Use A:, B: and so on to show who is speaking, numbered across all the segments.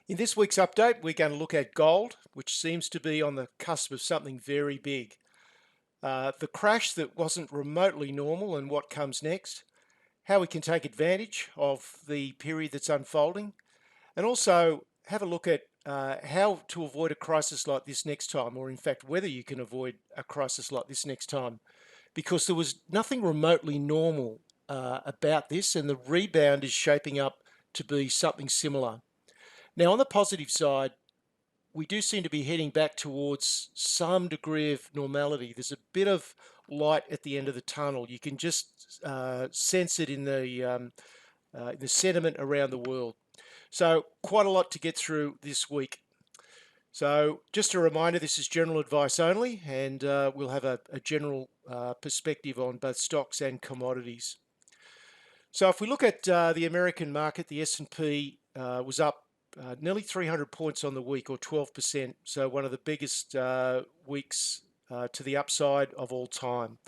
A: In this week's update, we're going to look at gold, which seems to be on the cusp of something very big. The crash that wasn't remotely normal and what comes next, how we can take advantage of the period that's unfolding, and also have a look at how to avoid a crisis like this next time, or in fact, whether you can avoid a crisis like this next time, because there was nothing remotely normal about this, and the rebound is shaping up to be something similar. Now, on the positive side, we do seem to be heading back towards some degree of normality. There's a bit of light at the end of the tunnel. You can just sense it in the sentiment around the world. So quite a lot to get through this week. So just a reminder, this is general advice only, and we'll have a general perspective on both stocks and commodities. So if we look at the American market, the S&P was up nearly 300 points on the week, or 12%. So one of the biggest weeks to the upside of all time.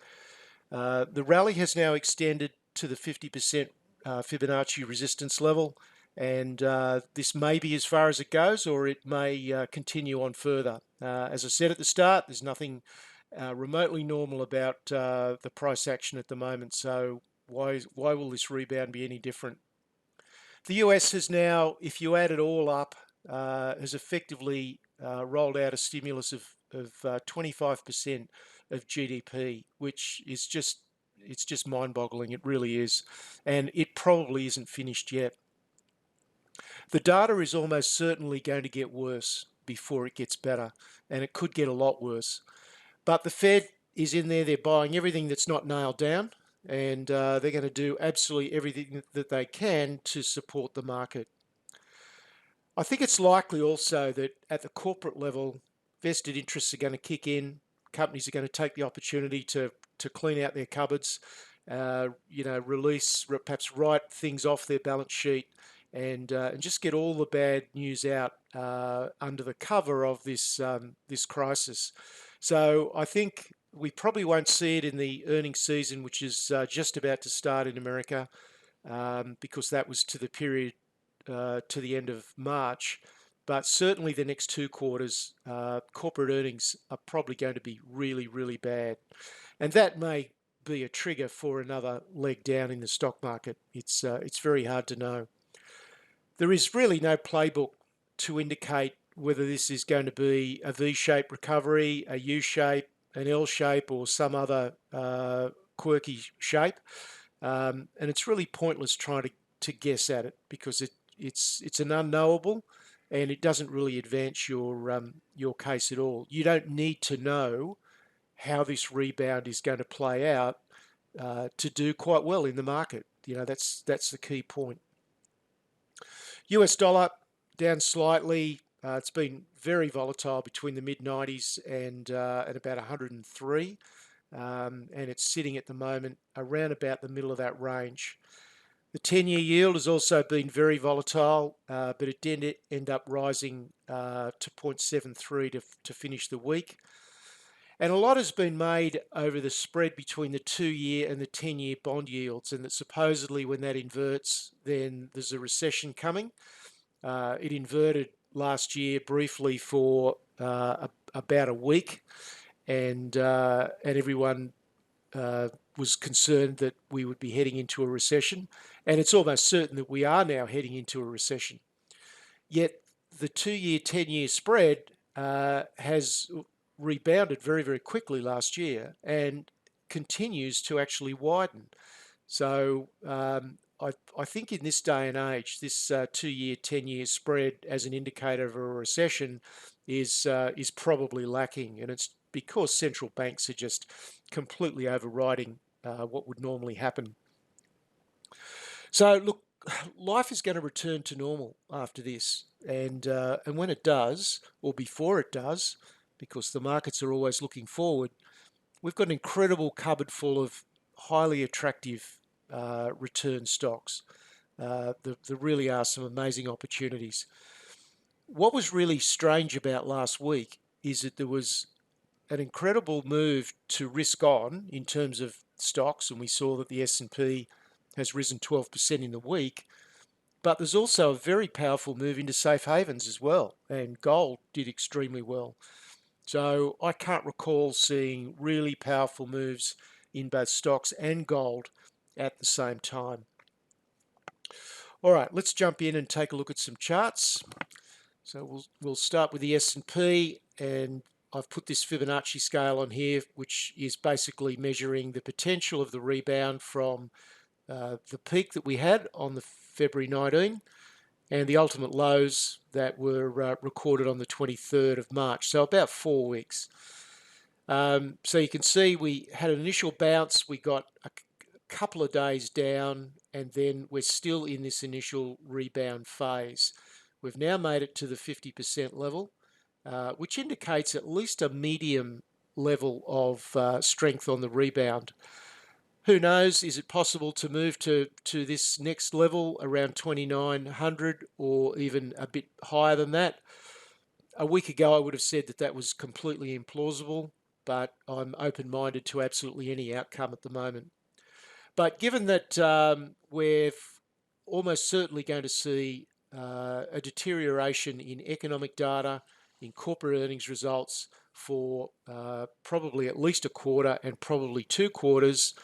A: The rally has now extended to the 50% Fibonacci resistance level, and this may be as far as it goes, or it may continue on further. As I said at the start, there's nothing remotely normal about the price action at the moment, so why will this rebound be any different? The US has now, if you add it all up, has effectively rolled out a stimulus of 25% of GDP, which is just mind-boggling. It really is, and it probably isn't finished yet. The data is almost certainly going to get worse before it gets better, and it could get a lot worse. But the Fed is in there; they're buying everything that's not nailed down, and they're going to do absolutely everything that they can to support the market. I think it's likely also that at the corporate level, vested interests are going to kick in. Companies are going to take the opportunity to clean out their cupboards, release, perhaps write things off their balance sheet, and just get all the bad news out under the cover of this crisis. So I think we probably won't see it in the earnings season, which is just about to start in America, because that was to the period to the end of March. But certainly the next two quarters, corporate earnings are probably going to be really, really bad. And that may be a trigger for another leg down in the stock market. It's very hard to know. There is really no playbook to indicate whether this is going to be a V-shaped recovery, a U-shape, an L-shape, or some other quirky shape. And it's really pointless trying to guess at it, because it's an unknowable, and it doesn't really advance your case at all. You don't need to know how this rebound is going to play out to do quite well in the market. That's the key point. US dollar down slightly. It's been very volatile between the mid-90s and about 103, and it's sitting at the moment around about the middle of that range. The 10-year yield has also been very volatile, but it did end up rising to 0.73 to finish the week. And a lot has been made over the spread between the 2-year and the 10-year bond yields, and that supposedly when that inverts, then there's a recession coming. It inverted last year briefly for about a week, and everyone was concerned that we would be heading into a recession, and it's almost certain that we are now heading into a recession. Yet the 2-year, 10-year spread has rebounded very, very quickly last year and continues to actually widen. So I think in this day and age, this 2-year, 10-year spread as an indicator of a recession is probably lacking, and it's because central banks are just completely overriding what would normally happen. So look, life is going to return to normal after this, and when it does, or before it does, because the markets are always looking forward, we've got an incredible cupboard full of highly attractive return stocks. There really are some amazing opportunities. What was really strange about last week is that there was an incredible move to risk on in terms of stocks, and we saw that the S&P has risen 12% in the week, But there's also a very powerful move into safe havens as well, and gold did extremely well. So I can't recall seeing really powerful moves in both stocks and gold at the same time. All right, let's jump in and take a look at some charts. So we'll start with the S&P, and I've put this Fibonacci scale on here, which is basically measuring the potential of the rebound from the peak that we had on the February 19 and the ultimate lows that were recorded on the 23rd of March, so about 4 weeks. So you can see we had an initial bounce, we got a couple of days down, and then we're still in this initial rebound phase. We've now made it to the 50% level, which indicates at least a medium level of strength on the rebound. Who knows, is it possible to move to this next level around 2900 or even a bit higher than that? A week ago I would have said that that was completely implausible, but I'm open-minded to absolutely any outcome at the moment. But given that we're almost certainly going to see a deterioration in economic data, in corporate earnings results for probably at least a quarter and probably 2 quarters,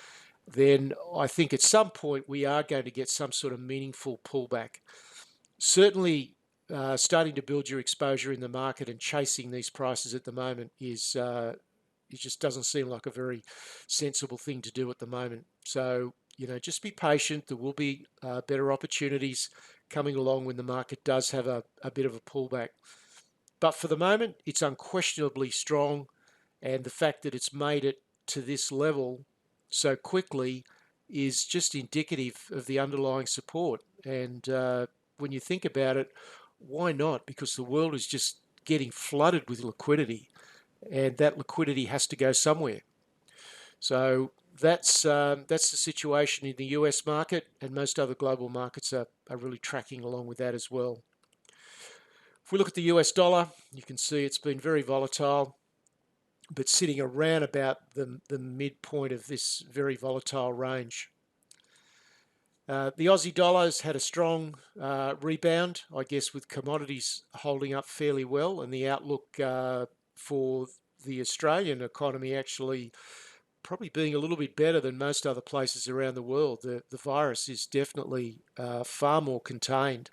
A: then I think at some point we are going to get some sort of meaningful pullback. Certainly starting to build your exposure in the market and chasing these prices at the moment is it just doesn't seem like a very sensible thing to do at the moment. So, just be patient. There will be better opportunities coming along when the market does have a bit of a pullback. But for the moment, it's unquestionably strong, and the fact that it's made it to this level so quickly is just indicative of the underlying support. And when you think about it, why not? Because the world is just getting flooded with liquidity, and that liquidity has to go somewhere. So that's the situation in the US market, and most other global markets are really tracking along with that as well. If we look at the US dollar, you can see it's been very volatile, but sitting around about the midpoint of this very volatile range. The Aussie dollar's had a strong rebound, I guess, with commodities holding up fairly well, and the outlook for the Australian economy actually probably being a little bit better than most other places around the world. The virus is definitely far more contained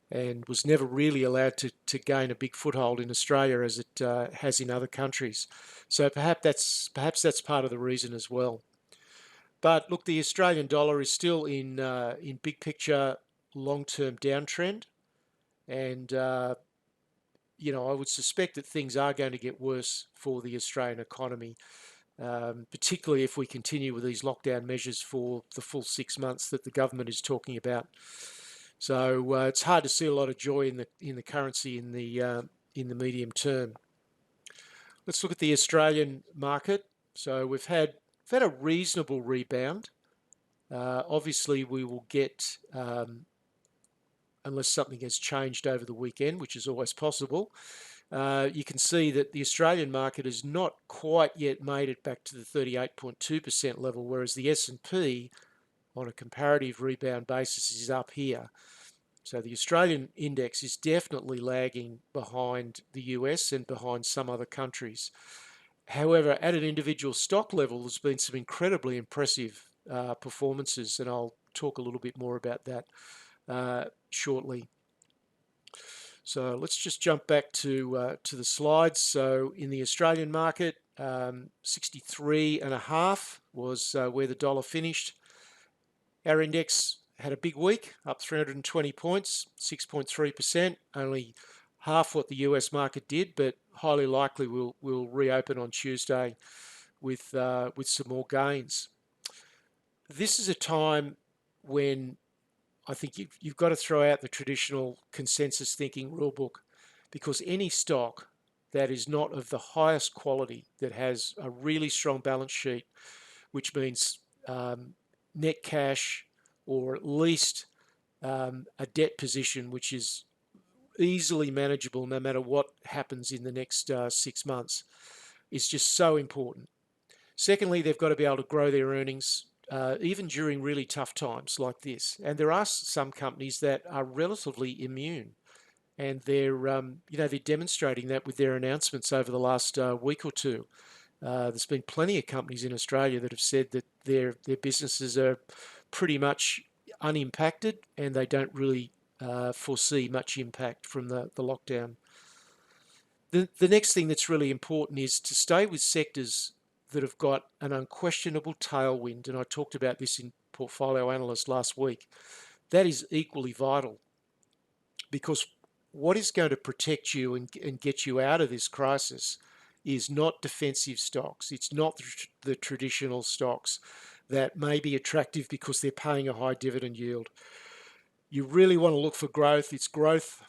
A: and was never really allowed to gain a big foothold in Australia as it has in other countries. So perhaps that's part of the reason as well. But look, the Australian dollar is still in big picture long-term downtrend, and I would suspect that things are going to get worse for the Australian economy, particularly if we continue with these lockdown measures for the full 6 months that the government is talking about. So it's hard to see a lot of joy in the currency in the medium term. Let's look at the Australian market. So we've had a reasonable rebound. Obviously, we will get, unless something has changed over the weekend, which is always possible, you can see that the Australian market has not quite yet made it back to the 38.2% level, whereas the S&P, on a comparative rebound basis, is up here. So the Australian index is definitely lagging behind the US and behind some other countries. However, at an individual stock level, there's been some incredibly impressive performances, and I'll talk a little bit more about that shortly. So let's just jump back to the slides. So in the Australian market, 63.5 was where the dollar finished. Our index had a big week, up 320 points, 6.3%, only half what the US market did, but highly likely will reopen on Tuesday with some more gains. This is a time when I think you've got to throw out the traditional consensus thinking rule book, because any stock that is not of the highest quality, that has a really strong balance sheet, which means net cash or at least a debt position which is easily manageable no matter what happens in the next 6 months, is just so important. Secondly, they've got to be able to grow their earnings even during really tough times like this. And there are some companies that are relatively immune, and they're demonstrating that with their announcements over the last week or two. There's been plenty of companies in Australia that have said that their businesses are pretty much unimpacted, and they don't really foresee much impact from the lockdown. The next thing that's really important is to stay with sectors that have got an unquestionable tailwind, and I talked about this in Portfolio Analyst last week. That is equally vital, because what is going to protect you and get you out of this crisis is not defensive stocks. It's not the traditional stocks that may be attractive because they're paying a high dividend yield. You really want to look for growth. It's growth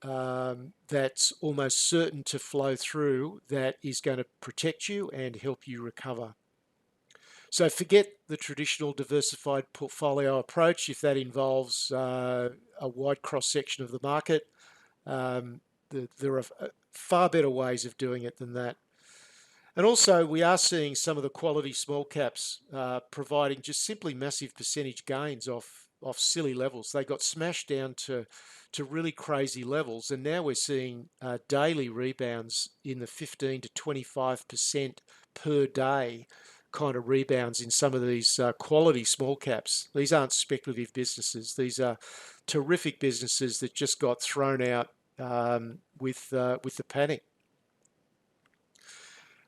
A: that's almost certain to flow through, that is going to protect you and help you recover. So forget the traditional diversified portfolio approach if that involves a wide cross-section of the market. There are far better ways of doing it than that. And also, we are seeing some of the quality small caps providing just simply massive percentage gains off silly levels. They got smashed down to really crazy levels, and now we're seeing daily rebounds in the 15 to 25% per day kind of rebounds in some of these quality small caps. These aren't speculative businesses. These are terrific businesses that just got thrown out with the panic.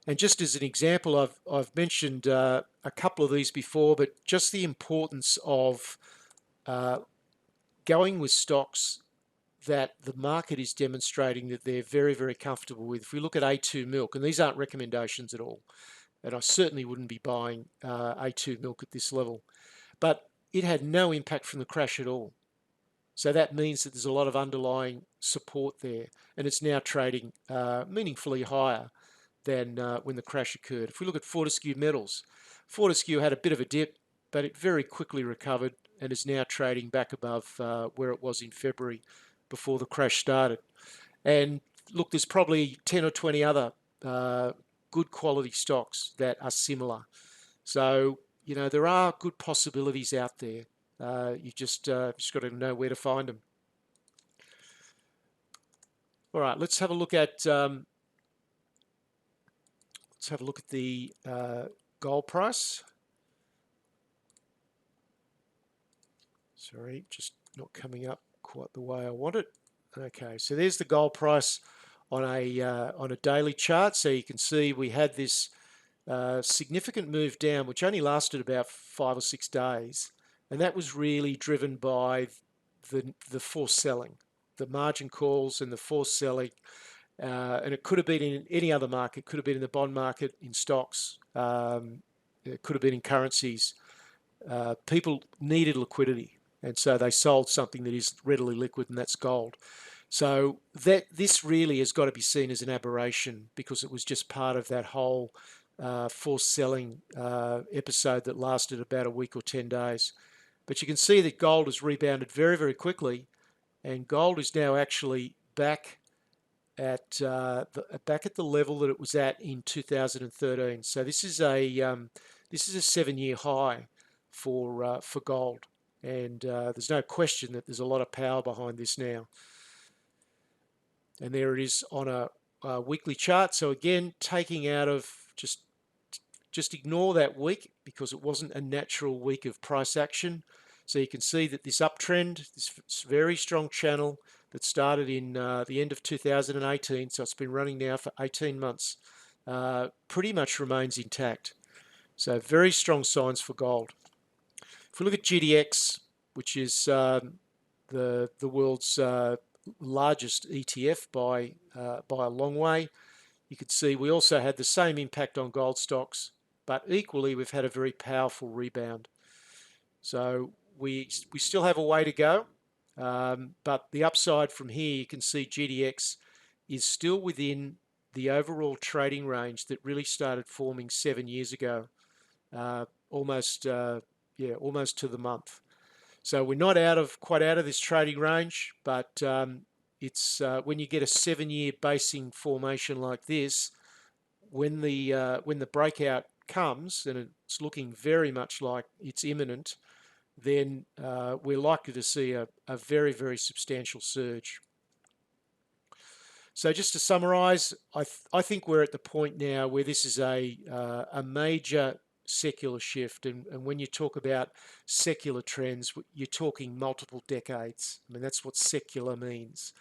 A: And just as an example, I've mentioned a couple of these before, but just the importance of going with stocks that the market is demonstrating that they're very, very comfortable with. If we look at A2 Milk, and these aren't recommendations at all, and I certainly wouldn't be buying A2 Milk at this level, but it had no impact from the crash at all. So that means that there's a lot of underlying support there, and it's now trading meaningfully higher than when the crash occurred. If we look at Fortescue Metals, Fortescue had a bit of a dip, but it very quickly recovered and is now trading back above where it was in February before the crash started. And look, there's probably 10 or 20 other good quality stocks that are similar. So, there are good possibilities out there. You just got to know where to find them. All right, let's have a look at the gold price. Sorry, just not coming up quite the way I want it. Okay, so there's the gold price on a daily chart. So you can see we had this significant move down, which only lasted about 5 or 6 days, and that was really driven by the forced selling, the margin calls and the forced selling. And it could have been in any other market. It could have been in the bond market, in stocks. It could have been in currencies. People needed liquidity, and so they sold something that is readily liquid, and that's gold. So this really has got to be seen as an aberration, because it was just part of that whole forced selling episode that lasted about a week or 10 days. But you can see that gold has rebounded very, very quickly, and gold is now actually back at the level that it was at in 2013. So this is a 7-year high for gold, and there's no question that there's a lot of power behind this now. And there it is on a weekly chart. So again, taking out of just ignore that week, because it wasn't a natural week of price action. So you can see that this uptrend, this very strong channel that started in the end of 2018, so it's been running now for 18 months, pretty much remains intact. So very strong signs for gold. If we look at GDX, which is the world's largest ETF by a long way, you could see we also had the same impact on gold stocks, but equally we've had a very powerful rebound. So we still have a way to go, but the upside from here, you can see GDX is still within the overall trading range that really started forming 7 years ago, almost to the month. So we're not quite out of this trading range, but it's when you get a 7-year basing formation like this, when the breakout comes, and it's looking very much like it's imminent, then we're likely to see a very, very substantial surge. So just to summarise, I think we're at the point now where this is a major secular shift, and when you talk about secular trends, you're talking multiple decades. I mean, that's what secular means.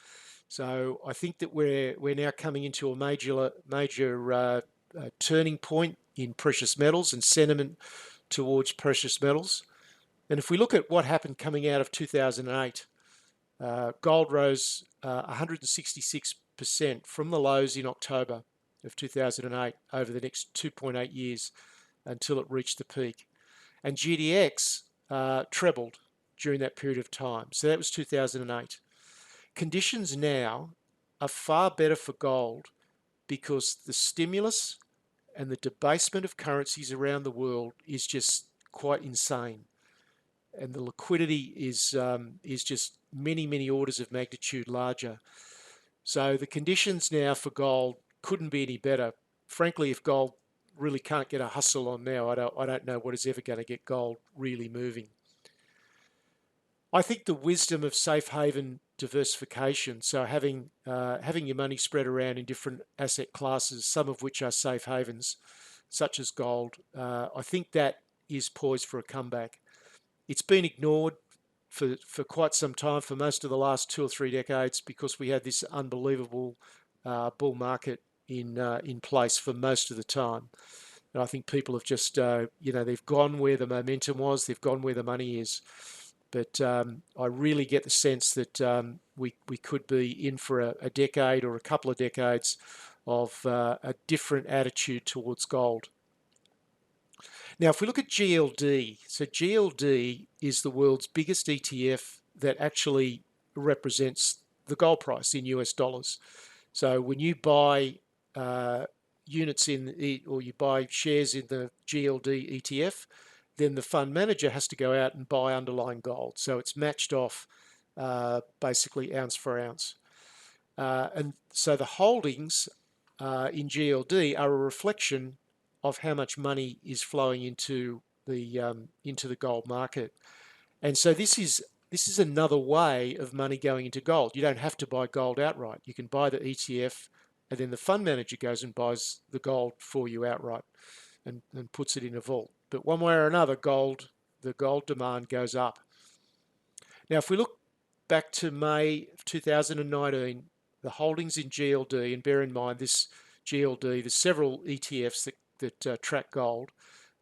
A: So I think that we're now coming into a major turning point in precious metals and sentiment towards precious metals. And if we look at what happened coming out of 2008, gold rose 166% from the lows in October of 2008 over the next 2.8 years until it reached the peak. And GDX trebled during that period of time. So that was 2008. Conditions now are far better for gold because the stimulus and the debasement of currencies around the world is just quite insane. And the liquidity is just many orders of magnitude larger. So the conditions now for gold couldn't be any better. Frankly, if gold really can't get a hustle on now, I don't know what is ever going to get gold really moving. I think the wisdom of safe haven diversification, so having your money spread around in different asset classes, some of which are safe havens, such as gold, I think that is poised for a comeback. It's been ignored for quite some time, for most of the last 2 or 3 decades, because we had this unbelievable bull market in place for most of the time. And I think people have just, they've gone where the momentum was, they've gone where the money is. But I really get the sense that we could be in for a decade or a couple of decades of a different attitude towards gold. Now, if we look at GLD, so GLD is the world's biggest ETF that actually represents the gold price in US dollars. So when you buy units or you buy shares in the GLD ETF, then the fund manager has to go out and buy underlying gold. So it's matched off basically ounce for ounce. And so the holdings in GLD are a reflection of how much money is flowing into the gold market. And so this is another way of money going into gold. You don't have to buy gold outright. You can buy the ETF, and then the fund manager goes and buys the gold for you outright and puts it in a vault. But one way or another, the gold demand goes up. Now, if we look back to May of 2019, the holdings in GLD, and bear in mind this GLD, there's several ETFs that track gold,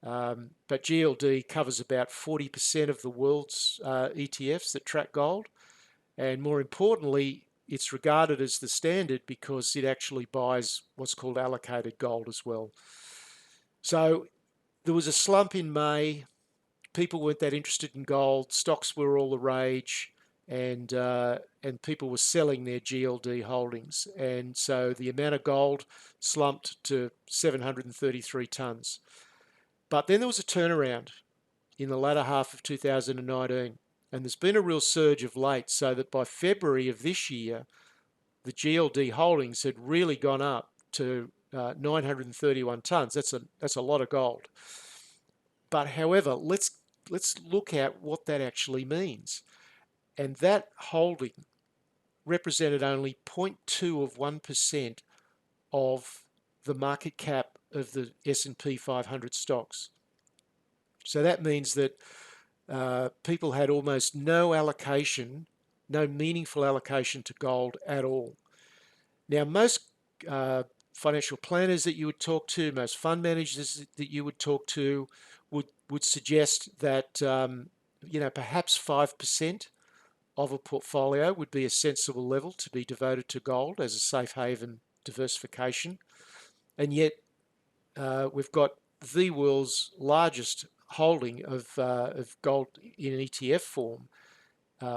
A: but GLD covers about 40% of the world's ETFs that track gold. And more importantly, it's regarded as the standard because it actually buys what's called allocated gold as well. So there was a slump in May. People weren't that interested in gold. Stocks were all the rage, and people were selling their GLD holdings. And so the amount of gold slumped to 733 tons. But then there was a turnaround in the latter half of 2019, and there's been a real surge of late, so that by February of this year, the GLD holdings had really gone up to 931 tons. That's a lot of gold. But however, let's look at what that actually means. And that holding represented only 0.2 of 1% of the market cap of the S&P 500 stocks. So that means that people had almost no allocation, no meaningful allocation to gold at all. Now, most financial planners that you would talk to, most fund managers that you would talk to, would suggest that perhaps 5% of a portfolio would be a sensible level to be devoted to gold as a safe haven diversification. And yet we've got the world's largest holding of gold in an ETF form,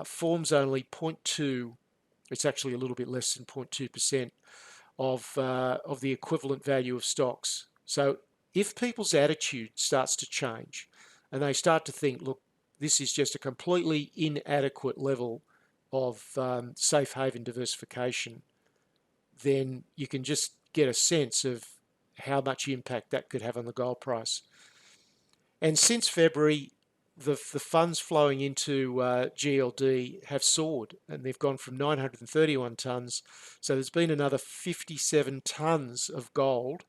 A: forms only 0.2, it's actually a little bit less than 0.2% of the equivalent value of stocks. So if people's attitude starts to change and they start to think, look, this is just a completely inadequate level of safe haven diversification, then you can just get a sense of how much impact that could have on the gold price. And since February, the funds flowing into GLD have soared, and they've gone from 931 tonnes. So there's been another 57 tonnes of gold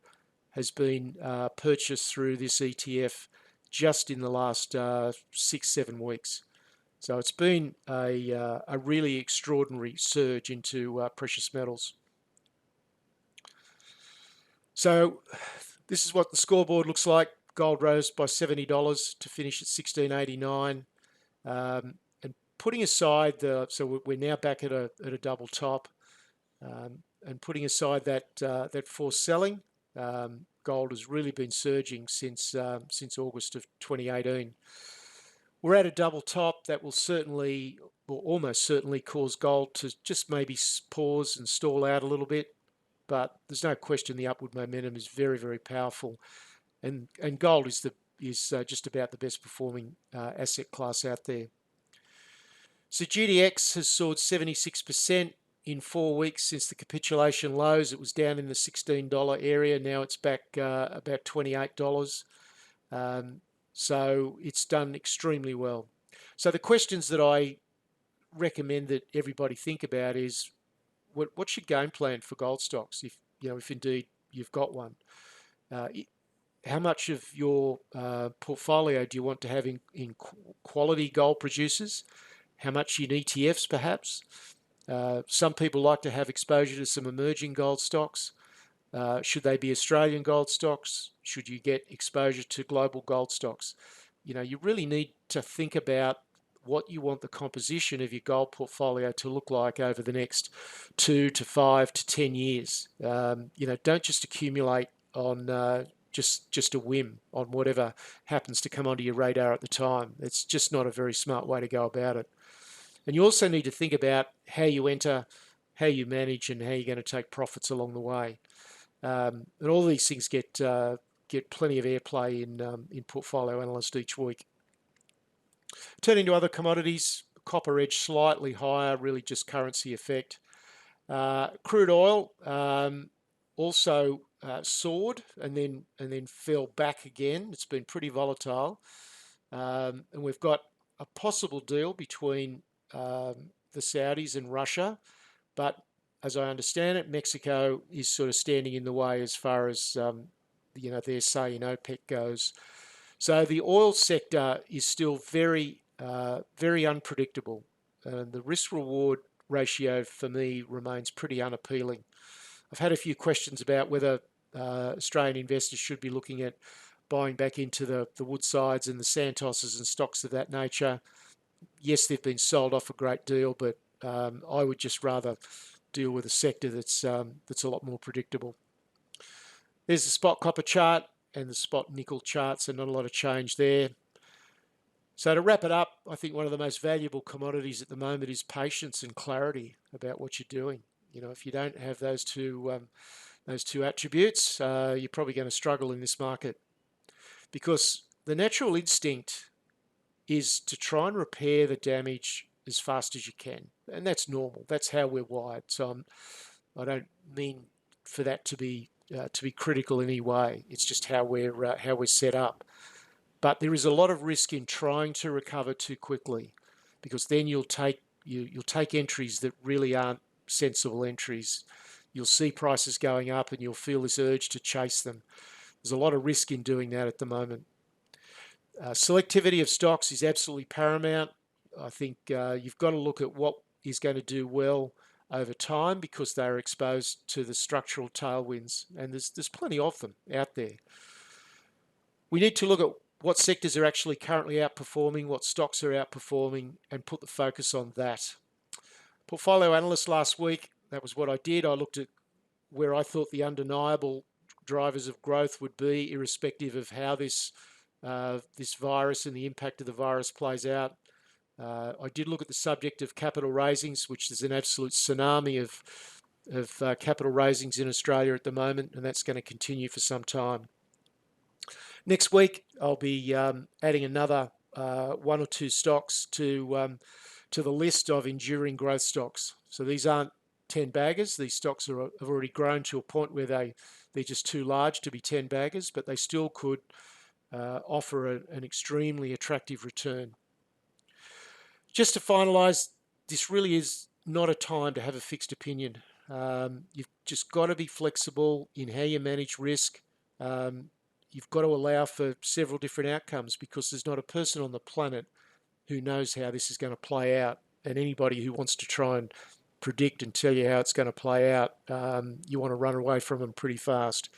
A: has been purchased through this ETF just in the last 6-7 weeks. So it's been a really extraordinary surge into precious metals. So this is what the scoreboard looks like. Gold rose by $70 to finish at $16.89. And putting aside so we're now back at a double top, and putting aside that forced selling, gold has really been surging since August of 2018. We're at a double top that will certainly, or almost certainly, cause gold to just maybe pause and stall out a little bit. But there's no question the upward momentum is very, very powerful, and gold is just about the best performing asset class out there. So GDX has soared 76% in 4 weeks since the capitulation lows. It was down in the $16 area. Now it's back about $28. So it's done extremely well. So the questions that I recommend that everybody think about is, what's your game plan for gold stocks, if indeed you've got one? How much of your portfolio do you want to have in quality gold producers? How much in ETFs, perhaps? Some people like to have exposure to some emerging gold stocks. Should they be Australian gold stocks? Should you get exposure to global gold stocks? You really need to think about what you want the composition of your gold portfolio to look like over the next 2 to 5 to 10 years. Don't just accumulate on just a whim on whatever happens to come onto your radar at the time. It's just not a very smart way to go about it. And you also need to think about how you enter, how you manage, and how you're going to take profits along the way. And all these things get plenty of airplay in Portfolio Analyst each week. Turning to other commodities, copper edged slightly higher, really just currency effect. Crude oil also soared and then fell back again. It's been pretty volatile, and we've got a possible deal between the Saudis and Russia, but as I understand it, Mexico is sort of standing in the way as far as their say in OPEC goes. So the oil sector is still very, very unpredictable. The risk-reward ratio for me remains pretty unappealing. I've had a few questions about whether Australian investors should be looking at buying back into the Woodsides and the Santoses and stocks of that nature. Yes, they've been sold off a great deal, but I would just rather deal with a sector that's a lot more predictable. There's the spot copper chart and the spot nickel chart, so not a lot of change there. So to wrap it up, I think one of the most valuable commodities at the moment is patience and clarity about what you're doing. If you don't have those two attributes, you're probably going to struggle in this market, because the natural instinct is to try and repair the damage as fast as you can, and that's normal. That's how we're wired. So I don't mean for that to be critical in any way. It's just how we're set up. But there is a lot of risk in trying to recover too quickly, because then you'll take entries that really aren't sensible entries. You'll see prices going up and you'll feel this urge to chase them. There's a lot of risk in doing that at the moment. Selectivity of stocks is absolutely paramount. I think you've got to look at what is going to do well over time, because they're exposed to the structural tailwinds, and there's plenty of them out there. We need to look at what sectors are actually currently outperforming, what stocks are outperforming, and put the focus on that. Portfolio Analyst last week, that was what I did. I looked at where I thought the undeniable drivers of growth would be, irrespective of how this virus and the impact of the virus plays out. I did look at the subject of capital raisings, which is an absolute tsunami of capital raisings in Australia at the moment, and that's going to continue for some time. Next week, I'll be adding another 1 or 2 stocks to the list of enduring growth stocks. So these aren't 10 baggers. These stocks have already grown to a point where they're just too large to be 10 baggers, but they still could offer an extremely attractive return. Just to finalise, this really is not a time to have a fixed opinion. You've just got to be flexible in how you manage risk. You've got to allow for several different outcomes, because there's not a person on the planet who knows how this is going to play out. And anybody who wants to try and predict and tell you how it's going to play out, you want to run away from them pretty fast.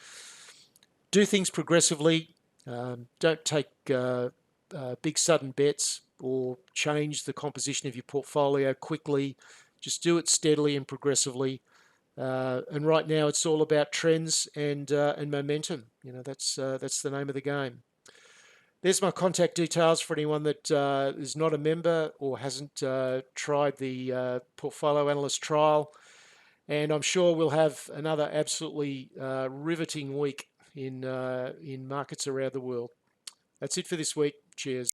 A: Do things progressively. Don't take big sudden bets or change the composition of your portfolio quickly. Just do it steadily and progressively. And right now, it's all about trends and momentum. That's the name of the game. There's my contact details for anyone that is not a member or hasn't tried the Portfolio Analyst trial. And I'm sure we'll have another absolutely riveting week in markets around the world. That's it for this week. Cheers.